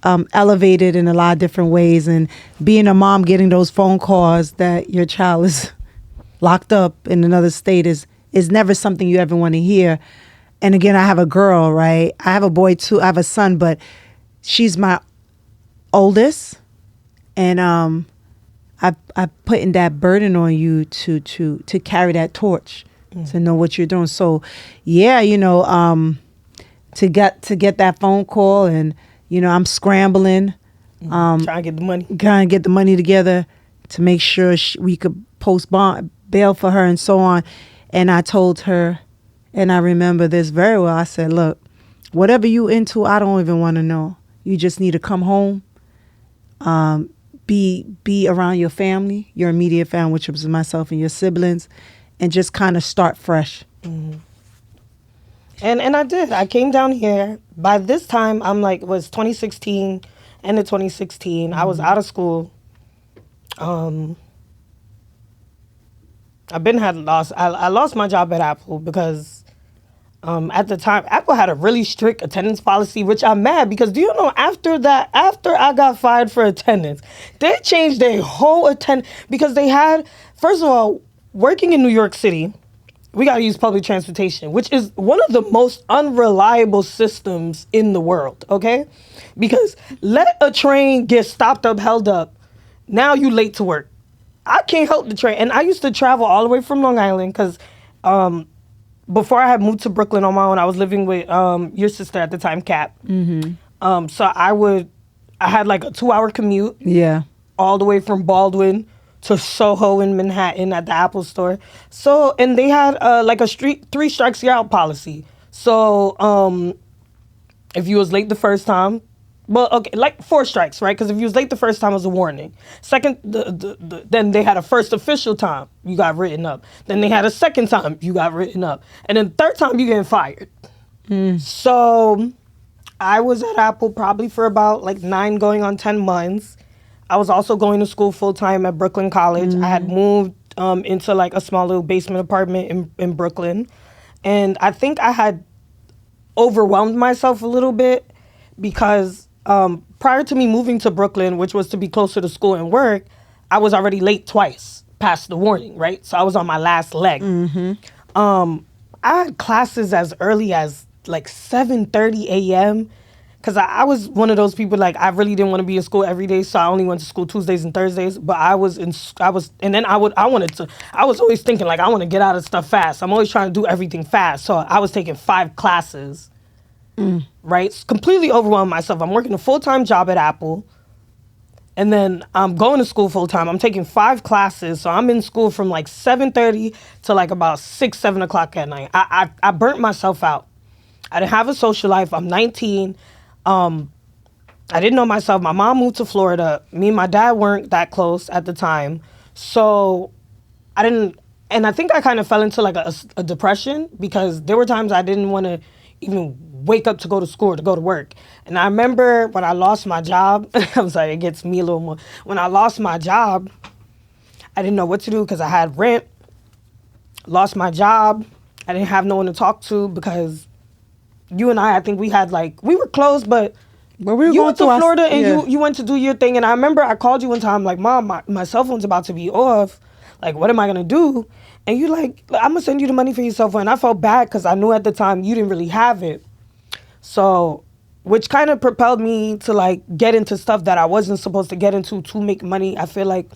elevated in a lot of different ways, and being a mom, getting those phone calls that your child is locked up in another state is never something you ever want to hear. And again, I have a girl, right? I have a boy too. I have a son, but she's my oldest, and I putting that burden on you to carry that torch, to know what you're doing. So, yeah, you know, to get that phone call, and you know, I'm scrambling, trying to get the money, together to make sure we could post bail for her and so on. And I told her. And I remember this very well. I said, look, whatever you into, I don't even want to know. You just need to come home, be around your family, your immediate family, which was myself and your siblings, and just kind of start fresh. And I did. I came down here. By this time, I'm like, it was 2016, end of 2016. I was out of school. I lost my job at Apple because at the time Apple had a really strict attendance policy, which I'm mad because do you know after I got fired for attendance, they changed their whole attendance because they had, first of all, working in New York City, we got to use public transportation, which is one of the most unreliable systems in the world, okay? Because let a train get stopped up, held up, now you late to work. I can't help the train. And I used to travel all the way from Long Island because before I had moved to Brooklyn on my own, I was living with your sister at the time, Cap. So I had like a 2-hour commute. Yeah. All the way from Baldwin to Soho in Manhattan at the Apple store. So, and they had like a 3 strikes you're out policy. So if you was late the first time, well, okay, like 4 strikes, right? Because if you was late the first time, it was a warning. Second, then they had a first official time, you got written up. Then they had a second time, you got written up. And then third time, you getting fired. So I was at Apple probably for about like 9 going on 10 months. I was also going to school full-time at Brooklyn College. I had moved into like a small little basement apartment in Brooklyn. And I think I had overwhelmed myself a little bit because prior to me moving to Brooklyn, which was to be closer to school and work, I was already late twice past the warning, right? So I was on my last leg. I had classes as early as like 7:30 a.m. because I was one of those people, like, I really didn't want to be in school every day, so I only went to school Tuesdays and Thursdays. But I was always thinking, like, I want to get out of stuff fast. I'm always trying to do everything fast. So I was taking 5 classes, right? Completely overwhelmed myself. I'm working a full-time job at Apple. And then I'm going to school full time. I'm taking 5 classes. So I'm in school from like 7:30 to like about 6, 7 o'clock at night. I burnt myself out. I didn't have a social life. I'm 19. I didn't know myself. My mom moved to Florida. Me and my dad weren't that close at the time. So I didn't, and I think I kind of fell into like a depression because there were times I didn't want to even wake up to go to school or to go to work. And I remember when I lost my job, I'm sorry, it gets me a little more. When I lost my job, I didn't know what to do because I had rent, lost my job. I didn't have no one to talk to because you and I think we had like, we were close, but we were you going went to through our- Florida and yeah. you went to do your thing. And I remember I called you one time like, Mom, my cell phone's about to be off. Like, what am I going to do? And you like, I'm going to send you the money for your cell phone. And I felt bad because I knew at the time you didn't really have it. So, which kind of propelled me to like get into stuff that I wasn't supposed to get into to make money. I feel like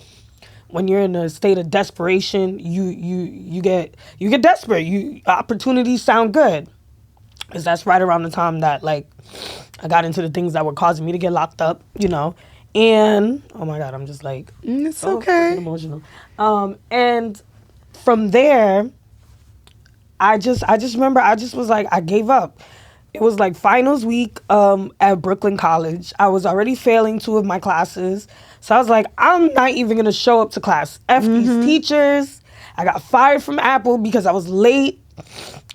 when you're in a state of desperation, you get desperate. Opportunities sound good. Because that's right around the time that like I got into the things that were causing me to get locked up, you know. And oh my God, I'm just like It's so okay. fucking emotional. And from there, I just remember I just was like I gave up. It was like finals week at Brooklyn College. I was already failing 2 of my classes. So I was like, I'm not even gonna show up to class. F these teachers. I got fired from Apple because I was late.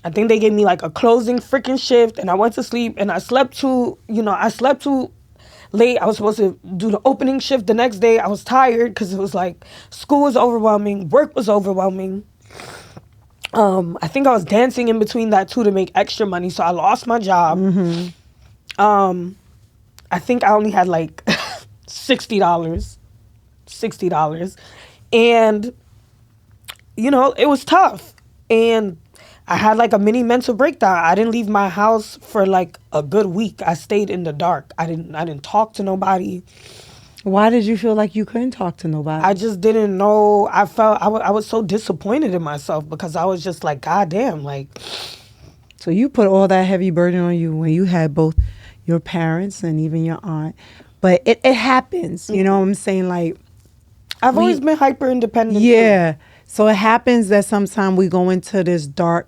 I think they gave me like a closing freaking shift and I went to sleep and I slept too late. I was supposed to do the opening shift the next day. I was tired because it was like school was overwhelming, work was overwhelming. I think I was dancing in between that too to make extra money. So I lost my job. I think I only had like $60. And, you know, it was tough. And I had like a mini mental breakdown. I didn't leave my house for like a good week. I stayed in the dark. I didn't talk to nobody. Why did you feel like you couldn't talk to nobody? I just didn't know. I felt I was so disappointed in myself because I was just like, God damn, like. So you put all that heavy burden on you when you had both your parents and even your aunt. But it happens, you know what I'm saying? Like, I've always been hyper independent. Yeah. So it happens that sometimes we go into this dark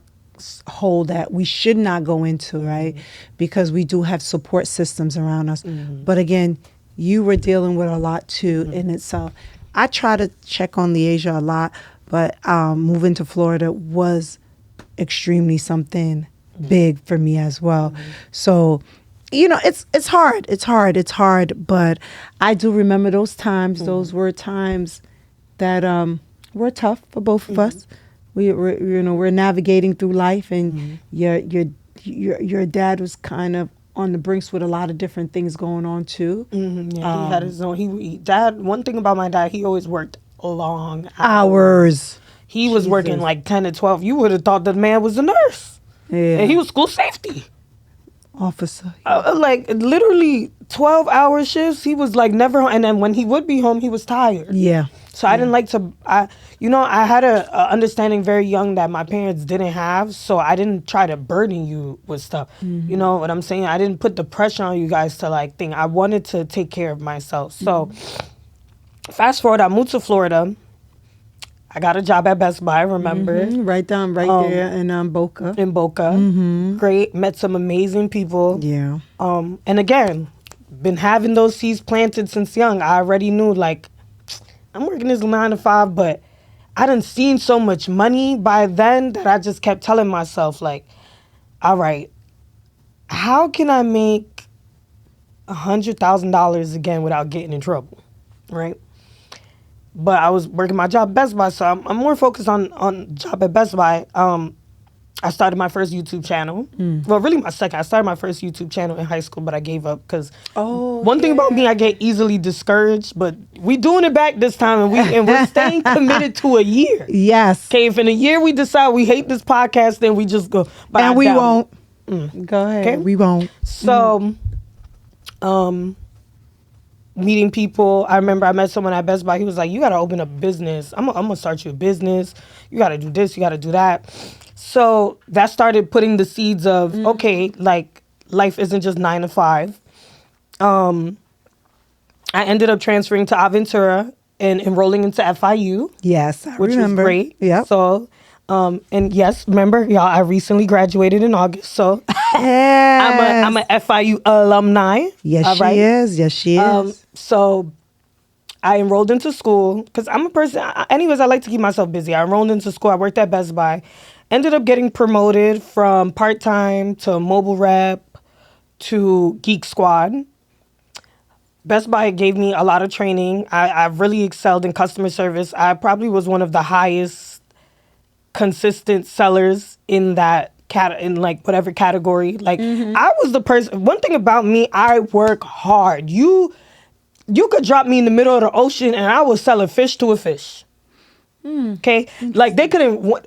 hole that we should not go into, right? Because we do have support systems around us. But again, you were dealing with a lot too in itself. I try to check on Leasia a lot, but moving to Florida was extremely something big for me as well. So, you know, it's hard, but I do remember those times. Those were times that were tough for both of us. We're navigating through life, and your dad was kind of on the brinks with a lot of different things going on too. Yeah, he had his own. Dad. One thing about my dad, he always worked long hours. He was working like 10 to 12. You would have thought the man was a nurse. Yeah, and he was school safety officer. Like literally 12-hour shifts. He was like never home. And then when he would be home, he was tired. Yeah. So I didn't like to, I had a understanding very young that my parents didn't have. So I didn't try to burden you with stuff. You know what I'm saying? I didn't put the pressure on you guys to like think. I wanted to take care of myself. So fast forward, I moved to Florida. I got a job at Best Buy, remember? Right there in Boca. In Boca. Great. Met some amazing people. Yeah. And again, been having those seeds planted since young. I already knew, like, I'm working this 9 to 5, but I done seen so much money by then that I just kept telling myself, like, all right, how can I make $100,000 again without getting in trouble, right? But I was working my job at Best Buy, so I'm more focused on job at Best Buy. I started my first YouTube channel. Well, really my second. I started my first YouTube channel in high school, but I gave up because one thing about me, I get easily discouraged. But we doing it back this time, and we're staying committed to a year. Yes. Okay, if in a year we decide we hate this podcast, then we just go. But and we won't. Go ahead. Okay? We won't. So, meeting people. I remember I met someone at Best Buy. He was like, you got to open up a business. I'm going to start you a business. You got to do this. You got to do that. So that started putting the seeds of, okay, like life isn't just 9 to 5. I ended up transferring to Aventura and enrolling into FIU, Yes, I which remember. was great. Yep. So, and yes, remember, y'all, I recently graduated in August. So Yes. I'm a FIU alumni. Yes, all she right? is. Yes, she is. So I enrolled into school because I'm a person. Anyways, I like to keep myself busy. I enrolled into school. I worked at Best Buy. Ended up getting promoted from part time to mobile rep to Geek Squad. Best Buy gave me a lot of training. I really excelled in customer service. I probably was one of the highest consistent sellers in that in like whatever category. Like I was the person. One thing about me, I work hard. You could drop me in the middle of the ocean and I was selling fish to a fish. Okay? Like they couldn't,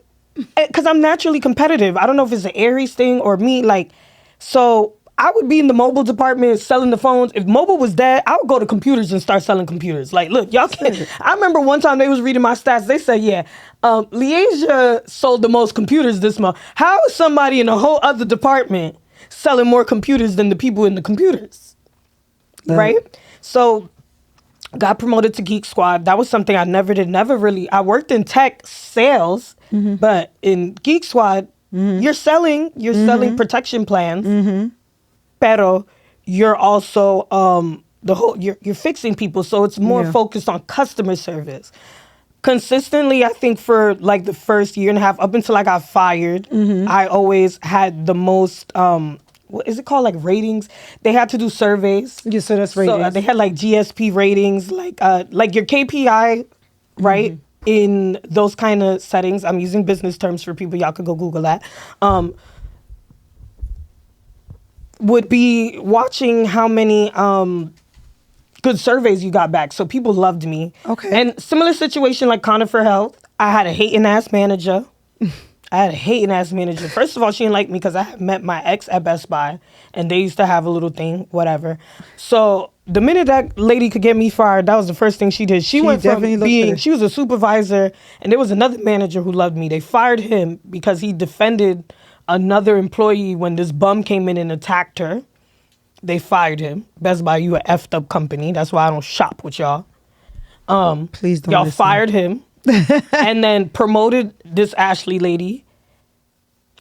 because I'm naturally competitive. I don't know if it's an Aries thing or me. Like, so I would be in the mobile department selling the phones. If mobile was dead, I would go to computers and start selling computers. Like, look, y'all can't. I remember one time they was reading my stats. They said, yeah, Leasia sold the most computers this month. How is somebody in a whole other department selling more computers than the people in the computers? Right? So got promoted to Geek Squad. That was something I never did. Never really. I worked in tech sales, but in Geek Squad, you're selling protection plans, pero you're also you're fixing people. So it's more Yeah. focused on customer service. Consistently, I think for like the first year and a half, up until I got fired, I always had the most what is it called, like ratings? They had to do surveys. Yeah, so that's So ratings. they had like GSP ratings, like your KPI, right? In those kind of settings, I'm using business terms for people. Y'all could go Google that. Would be watching how many good surveys you got back. So people loved me. Okay. And similar situation like Conifer Health. I had a hating ass manager. First of all, she didn't like me because I had met my ex at Best Buy and they used to have a little thing, whatever. So the minute that lady could get me fired, that was the first thing she did. She went from definitely looked being, better. she was a supervisor, and there was another manager who loved me. They fired him because he defended another employee when this bum came in and attacked her. They fired him. Best Buy, you a effed up company. That's why I don't shop with y'all. Please don't. Y'all listen. fired him and then promoted this Ashley lady.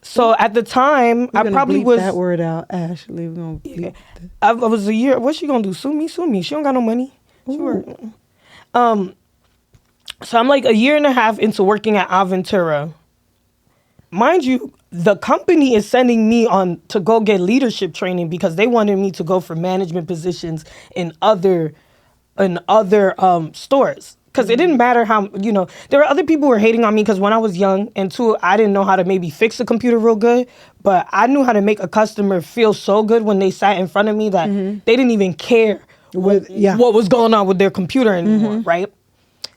So at the time, We're I gonna probably bleep was. that word out, Ashley. We're gonna bleep that. I was a year. What's she gonna do? Sue me? Sue me? She don't got no money. She work. So I'm like a year and a half into working at Aventura. Mind you, the company is sending me on to go get leadership training because they wanted me to go for management positions in other stores. Because it didn't matter how, there were other people who were hating on me because when I was young, and two, I didn't know how to maybe fix a computer real good, but I knew how to make a customer feel so good when they sat in front of me that they didn't even care what was going on with their computer anymore, right?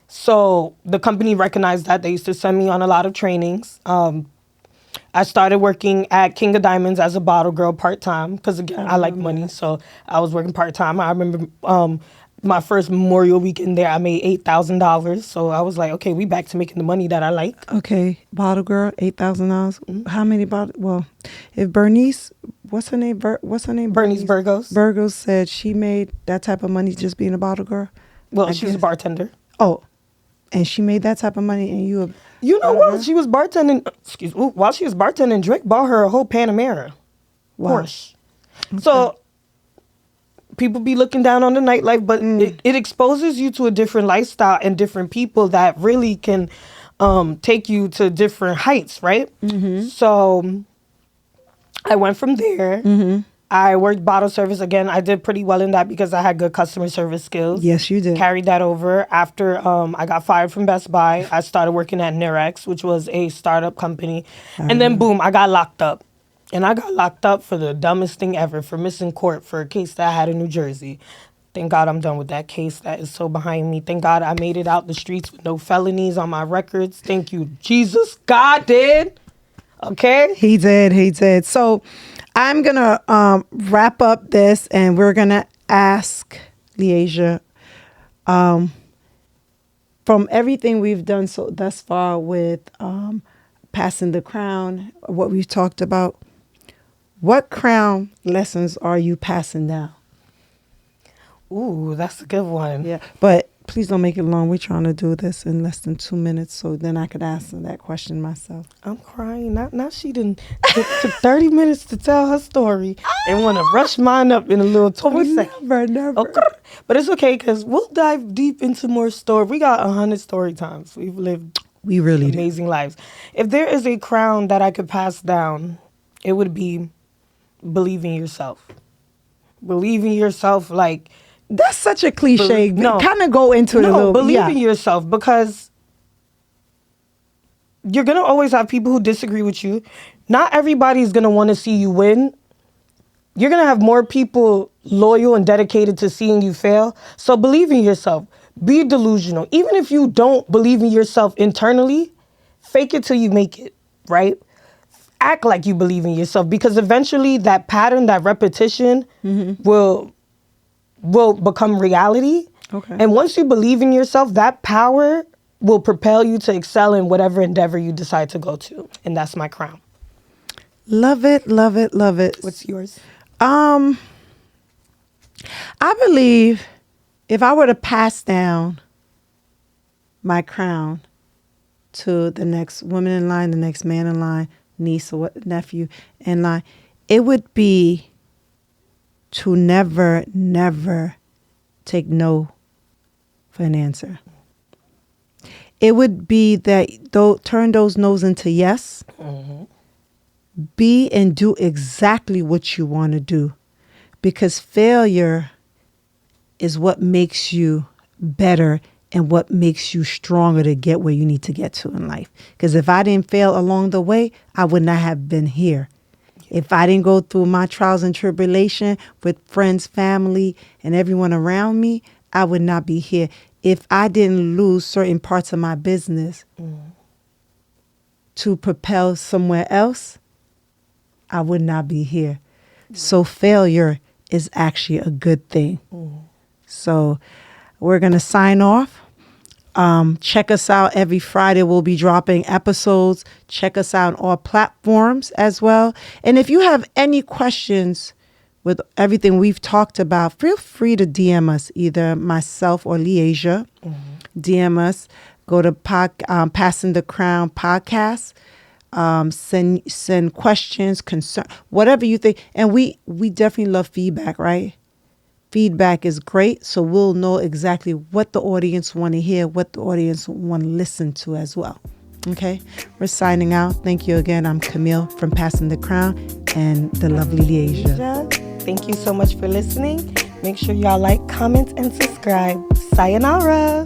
So the company recognized that. They used to send me on a lot of trainings. I started working at King of Diamonds as a bottle girl part-time because, again, I like money, so I was working part-time. I remember my first Memorial weekend there, I made $8,000. So I was like, okay, we back to making the money that I like. Okay, bottle girl, $8,000. How many bottle? Well, if Bernice, what's her name? Bernice Burgos. Burgos said she made that type of money just being a bottle girl. Well, she was a bartender. Oh, and she made that type of money, and you. You know what? She was bartending. While she was bartending, Drake bought her a whole Panamera. Wow. Porsche. Okay. So people be looking down on the nightlife, but it exposes you to a different lifestyle and different people that really can take you to different heights, right? So I went from there. I worked bottle service again. I did pretty well in that because I had good customer service skills. Yes, you did. Carried that over. After I got fired from Best Buy, I started working at Nirex, which was a startup company. And then boom, I got locked up. And I got locked up for the dumbest thing ever, for missing court for a case that I had in New Jersey. Thank God I'm done with that case. That is so behind me. Thank God I made it out the streets with no felonies on my records. Thank you, Jesus. God did. Okay? He did. So I'm going to wrap up this, and we're going to ask Leasia, from everything we've done thus far with passing the crown, what we've talked about, what crown lessons are you passing down? Ooh, that's a good one. Yeah, but please don't make it long. We're trying to do this in less than 2 minutes, so then I could answer that question myself. I'm crying. Not she didn't took 30 minutes to tell her story and want to rush mine up in a little 20 seconds. Never. Okay. But it's okay because we'll dive deep into more story. We got 100 story times. We've lived We really do. amazing lives. If there is a crown that I could pass down, it would be believing yourself. Believing yourself, like, That's such a cliche. No. Kind of go into it a little. believe in yourself, because you're going to always have people who disagree with you. Not everybody's going to want to see you win. You're going to have more people loyal and dedicated to seeing you fail. So believe in yourself. Be delusional. Even if you don't believe in yourself internally, fake it till you make it, right? Act like you believe in yourself, because eventually that pattern, that repetition will become reality. Okay. And once you believe in yourself, that power will propel you to excel in whatever endeavor you decide to go to. And that's my crown. Love it, love it, love it. What's yours? I believe if I were to pass down my crown to the next woman in line, the next man in line, niece or nephew in line, it would be to never, never take no for an answer. It would be that turn those no's into yes. Be and do exactly what you want to do, because failure is what makes you better and what makes you stronger to get where you need to get to in life. Because if I didn't fail along the way, I would not have been here. If I didn't go through my trials and tribulation with friends, family, and everyone around me, I would not be here. If I didn't lose certain parts of my business to propel somewhere else, I would not be here. So failure is actually a good thing. So we're going to sign off. Check us out every Friday. We'll be dropping episodes. Check us out on all platforms as well. And if you have any questions with everything we've talked about, feel free to DM us, either myself or Leasia. DM us. Go to Passing the Crown podcast. Send questions, concern, whatever you think. And we definitely love feedback, right? Feedback is great, so we'll know exactly what the audience want to hear, what the audience want to listen to as well. Okay, we're signing out. Thank you again. I'm Camille from Passing the Crown and the lovely Leasia. Thank you so much for listening. Make sure y'all like, comment, and subscribe. Sayonara.